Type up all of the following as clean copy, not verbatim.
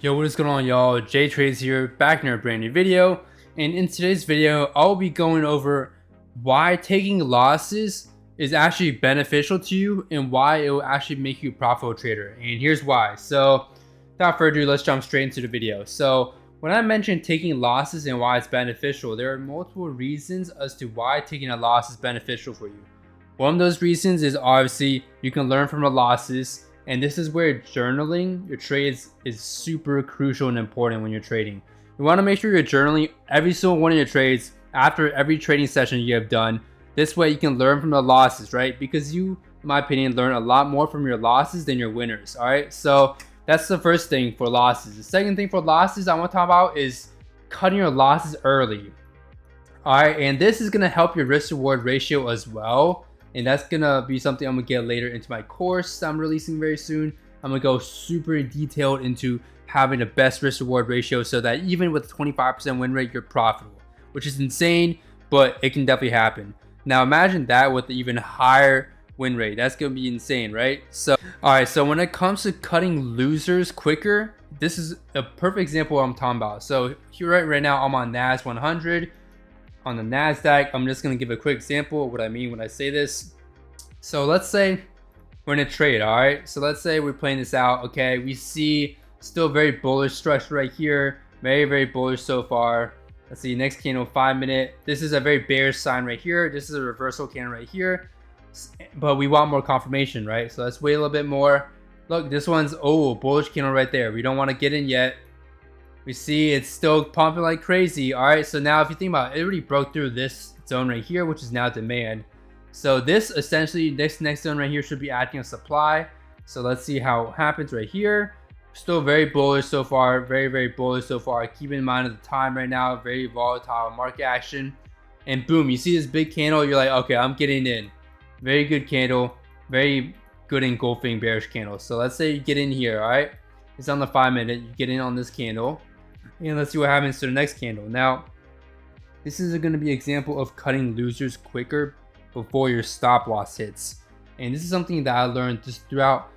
Yo, what is going on, y'all? Jay Trades here, back in a brand new video. And in today's video, I'll be going over why taking losses is actually beneficial to you and why it will actually make you a profitable trader. And here's why. So without further ado, let's jump straight into the video. So when I mentioned taking losses and why it's beneficial, there are multiple reasons as to why taking a loss is beneficial for you. One of those reasons is obviously you can learn from the losses. And this is where journaling your trades is super crucial and important when you're trading. You want to make sure you're journaling every single one of your trades after every trading session you have done. This way you can learn from the losses, right? Because you, in my opinion, learn a lot more from your losses than your winners, all right? So that's the first thing for losses. The second thing for losses I want to talk about is cutting your losses early. All right, and this is going to help your risk reward ratio as well. And that's gonna be something I'm gonna get later into my course I'm releasing very soon. I'm gonna go super detailed into having the best risk reward ratio so that even with 25% win rate, you're profitable, which is insane, but it can definitely happen. Now imagine that with the even higher win rate. That's gonna be insane, right? So, all right, so when it comes to cutting losers quicker, this is a perfect example of what I'm talking about. So here right now, I'm on NAS 100. On the NASDAQ, I'm just going to give a quick example of what I mean when I say this. So let's say we're in a trade, all right? So let's say we're playing this out, okay? We see still very bullish structure right here. Very bullish so far. Let's see, next candle, 5 minute. This is a very bearish sign right here. This is a reversal candle right here. But we want more confirmation, right? So let's wait a little bit more. Look, this one's, oh, bullish candle right there. We don't want to get in yet. We see it's still pumping like crazy. All right, so now if you think about it, it already broke through this zone right here, which is now demand. So this essentially, this next zone right here should be acting as supply. So let's see how it happens right here. Still very bullish so far, very bullish so far. Keep in mind at the time right now, very volatile market action. And boom, you see this big candle, you're like, okay, I'm getting in. Very good candle, very good engulfing bearish candle. So let's say you get in here, all right? It's on the 5 minute, you get in on this candle. And let's see what happens to the next candle. Now, this is going to be an example of cutting losers quicker before your stop loss hits. And this is something that I learned just throughout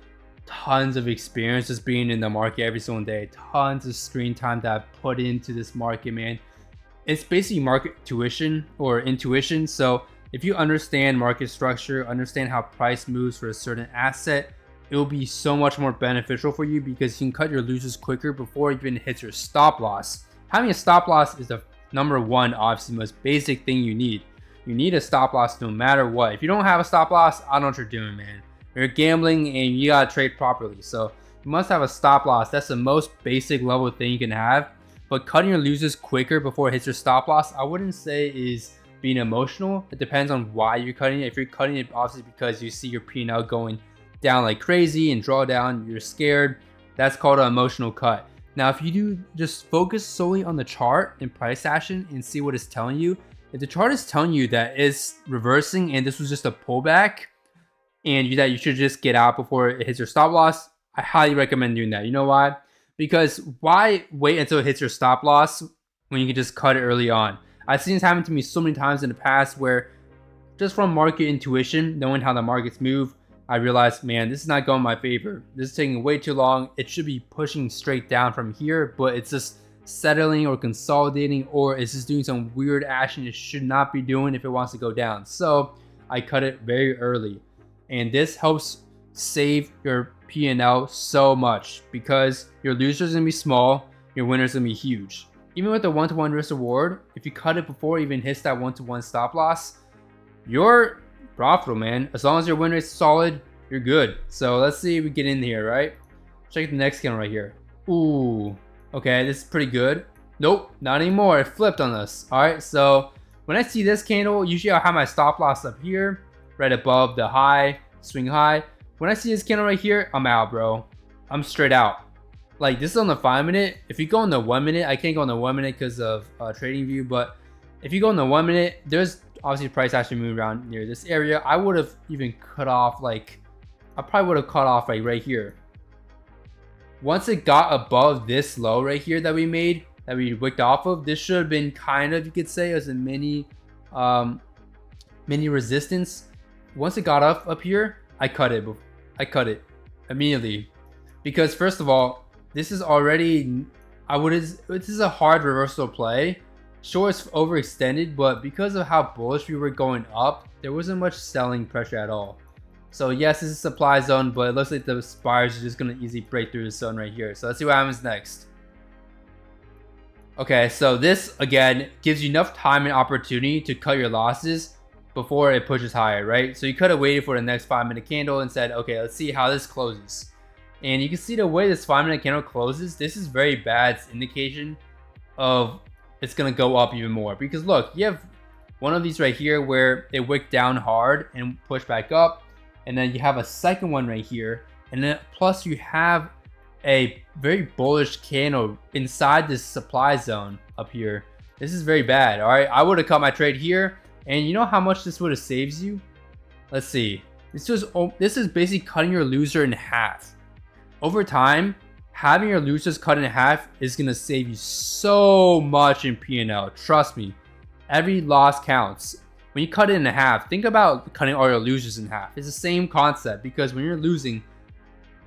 tons of experience just being in the market every single day. Tons of screen time that I've put into this market, man. It's basically market tuition or intuition. So if you understand market structure, understand how price moves for a certain asset, it will be so much more beneficial for you because you can cut your losers quicker before it even hits your stop loss. Having a stop loss is the number one, obviously, most basic thing you need. You need a stop loss no matter what. If you don't have a stop loss, I don't know what you're doing, man. You're gambling and you gotta trade properly. So you must have a stop loss. That's the most basic level thing you can have. But cutting your losers quicker before it hits your stop loss, I wouldn't say is being emotional. It depends on why you're cutting it. If you're cutting it obviously because you see your P&L going down like crazy and draw down, you're scared, that's called an emotional cut. Now if you do just focus solely on the chart and price action and see what it's telling you, if the chart is telling you that it's reversing and this was just a pullback and that you should just get out before it hits your stop loss, I highly recommend doing that. You know why? Because why wait until it hits your stop loss when you can just cut it early on? I've seen this happen to me so many times in the past where just from market intuition, knowing how the markets move, I realized, man, this is not going in my favor. This is taking way too long. It should be pushing straight down from here, but it's just settling or consolidating, or it's just doing some weird action it should not be doing if it wants to go down. So I cut it very early. And this helps save your P&L so much because your losers are going to be small, your winners are going to be huge. Even with the one-to-one risk reward, if you cut it before it even hits that one-to-one stop loss, you're profitable, man. As long as your win rate's solid, you're good. So let's see if we get in here, right? Check the next candle right here. Ooh, okay, this is pretty good. Nope, not anymore. It flipped on us. All right, so when I see this candle, usually I'll have my stop loss up here, right above the high, swing high. When I see this candle right here, I'm out, bro. I'm straight out. Like, this is on the 5 minute. If you go on the 1 minute, I can't go on the 1 minute because of trading view, but if you go on the 1 minute, there's obviously price actually moving around near this area. I would have even cut off, like, I probably would have cut off like right here. Once it got above this low right here that we made, that we wicked off of, this should have been kind of, you could say, as a mini resistance. Once it got up here, I cut it immediately. Because first of all, this is already, this is a hard reversal play. Sure, it's overextended, but because of how bullish we were going up, there wasn't much selling pressure at all. So yes, this is a supply zone, but it looks like the buyers are just going to easily break through this zone right here. So let's see what happens next. Okay, so this again gives you enough time and opportunity to cut your losses before it pushes higher, right? So you could have waited for the next 5-minute candle and said, okay, let's see how this closes. And you can see the way this 5-minute candle closes, this is very bad indication of it's going to go up even more. Because look, you have one of these right here where it wicked down hard and pushed back up. And then you have a second one right here. And then plus you have a very bullish candle inside this supply zone up here. This is very bad. All right, I would have cut my trade here. And you know how much this would have saved you? Let's see. This is basically cutting your loser in half. Over time, having your losers cut in half is going to save you so much in P&L. Trust me. Every loss counts. When you cut it in half, think about cutting all your losers in half. It's the same concept, because when you're losing,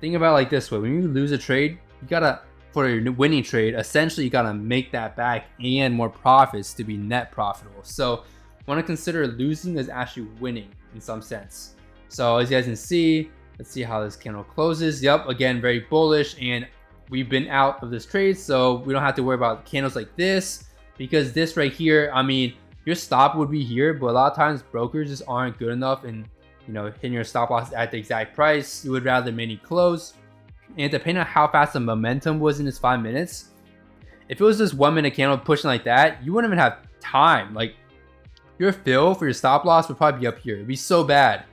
think about it like this way. When you lose a trade, you gotta, for your winning trade, essentially you gotta make that back and more profits to be net profitable. So want to consider losing as actually winning in some sense. So as you guys can see, let's see how this candle closes. Yep, again, very bullish, and we've been out of this trade, so we don't have to worry about candles like this, because this right here, I mean, your stop would be here, but a lot of times brokers just aren't good enough in, you know, hitting your stop loss at the exact price. You would rather mini close. And depending on how fast the momentum was in this 5 minutes, if it was just 1 minute candle pushing like that, you wouldn't even have time. Like, your fill for your stop loss would probably be up here. It'd be so bad.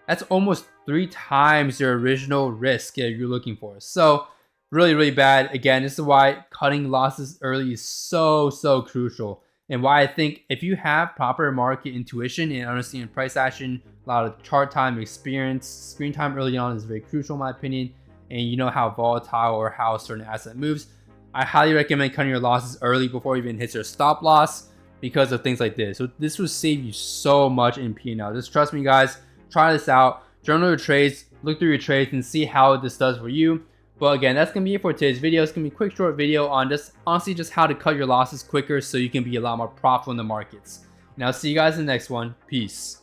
That's almost 3 times your original risk that you're looking for. So really, really bad. Again, this is why cutting losses early is so crucial. And why I think if you have proper market intuition and understanding price action, a lot of chart time experience, screen time early on is very crucial in my opinion, and you know how volatile or how a certain asset moves, I highly recommend cutting your losses early before it even hits your stop loss, because of things like this. So this will save you so much in P&L. Just trust me, guys. Try this out. Journal your trades, look through your trades, and see how this does for you. But again, that's going to be it for today's video. It's going to be a quick short video on just honestly just how to cut your losses quicker so you can be a lot more profitable in the markets. And I'll see you guys in the next one. Peace.